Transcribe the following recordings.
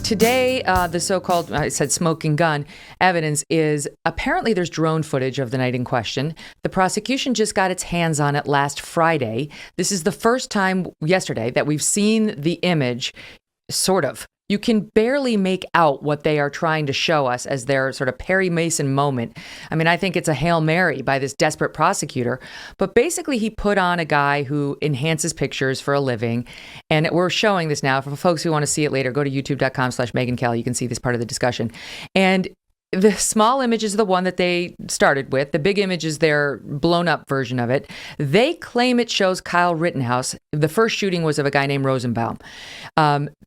today, the so-called, I said smoking gun evidence is apparently there's drone footage of the night in question. The prosecution just got its hands on it last Friday. This is the first time yesterday that we've seen the image, sort of. You can barely make out what they are trying to show us as their sort of Perry Mason moment. I mean, I think it's a Hail Mary by this desperate prosecutor. But basically, he put on a guy who enhances pictures for a living. And we're showing this now. For folks who want to see it later, go to youtube.com/Megyn Kelly. You can see this part of the discussion. And the small image is the one that they started with. The big image is their blown up version of it. They claim it shows Kyle Rittenhouse. The first shooting was of a guy named Rosenbaum.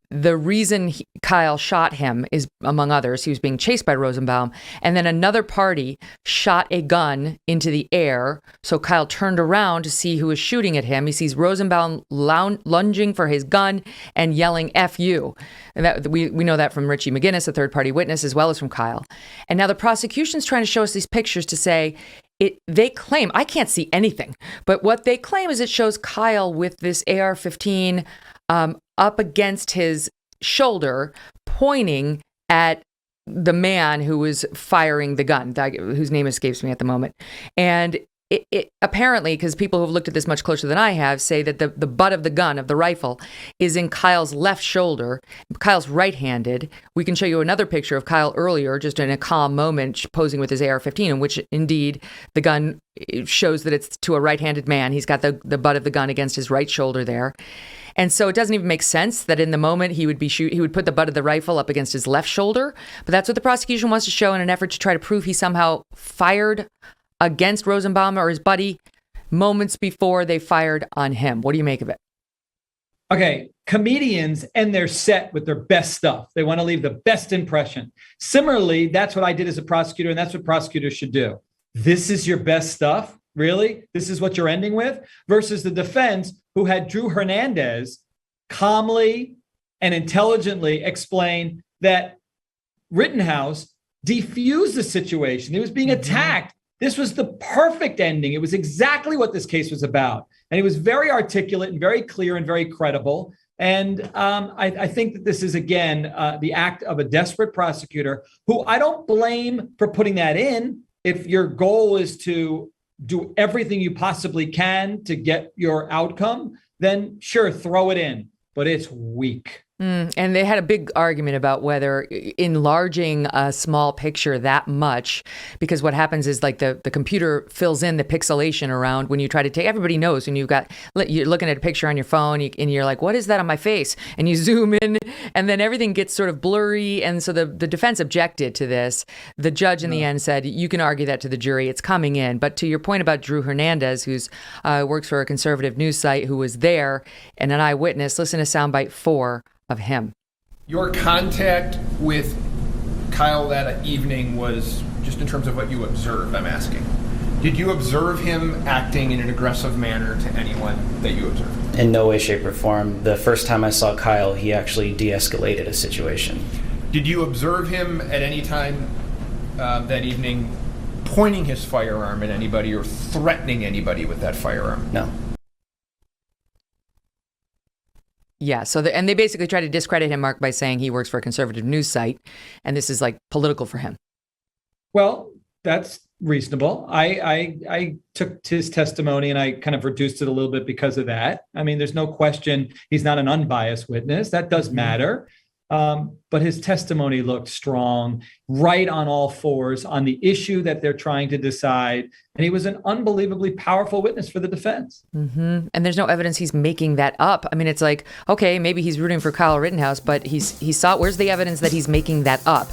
The reason Kyle shot him is, among others, he was being chased by Rosenbaum. And then another party shot a gun into the air. So Kyle turned around to see who was shooting at him. He sees Rosenbaum lunging for his gun and yelling, "F you." And that, we know that from Richie McGinnis, a third-party witness, as well as from Kyle. And now the prosecution's trying to show us these pictures to say, they claim, I can't see anything, but what they claim is it shows Kyle with this AR-15 up against his shoulder, pointing at the man who was firing the gun, whose name escapes me at the moment. And it apparently, because people who've looked at this much closer than I have, say that the butt of the gun, of the rifle, is in Kyle's left shoulder. Kyle's right-handed. We can show you another picture of Kyle earlier, just in a calm moment, posing with his AR-15, in which, indeed, the gun shows that it's to a right-handed man. He's got the butt of the gun against his right shoulder there. And so it doesn't even make sense that in the moment he would put the butt of the rifle up against his left shoulder. But that's what the prosecution wants to show in an effort to try to prove he somehow fired against Rosenbaum or his buddy moments before they fired on him. What do you make of it? Okay, comedians end their set with their best stuff. They want to leave the best impression. Similarly, that's what I did as a prosecutor, and that's what prosecutors should do. This is your best stuff? Really? This is what you're ending with? Versus the defense, who had Drew Hernandez calmly and intelligently explain that Rittenhouse defused the situation. He was being attacked. This was the perfect ending. It was exactly what this case was about. And he was very articulate and very clear and very credible. And I think that this is, again, the act of a desperate prosecutor who I don't blame for putting that in. If your goal is to do everything you possibly can to get your outcome, then sure, throw it in. But it's weak. And they had a big argument about whether enlarging a small picture that much, because what happens is like the computer fills in the pixelation around when you try to take, everybody knows when you're looking at a picture on your phone and you're like, what is that on my face? And you zoom in and then everything gets sort of blurry. And so the defense objected to this. The judge in the end said, you can argue that to the jury, it's coming in. But to your point about Drew Hernandez, who's works for a conservative news site, who was there and an eyewitness, listen to soundbite 4 of him. Your contact with Kyle that evening was just in terms of what you observed, I'm asking. Did you observe him acting in an aggressive manner to anyone that you observed? In no way, shape, or form. The first time I saw Kyle, he actually de-escalated a situation. Did you observe him at any time that evening pointing his firearm at anybody or threatening anybody with that firearm? No. Yeah, and they basically try to discredit him, Mark, by saying he works for a conservative news site, and this is like political for him. Well, that's reasonable. I took his testimony and I kind of reduced it a little bit because of that. I mean, there's no question he's not an unbiased witness. That does matter. But his testimony looked strong, right on all fours on the issue that they're trying to decide. And he was an unbelievably powerful witness for the defense. Mm-hmm. And there's no evidence he's making that up. I mean, it's like, okay, maybe he's rooting for Kyle Rittenhouse, but he saw, where's the evidence that he's making that up?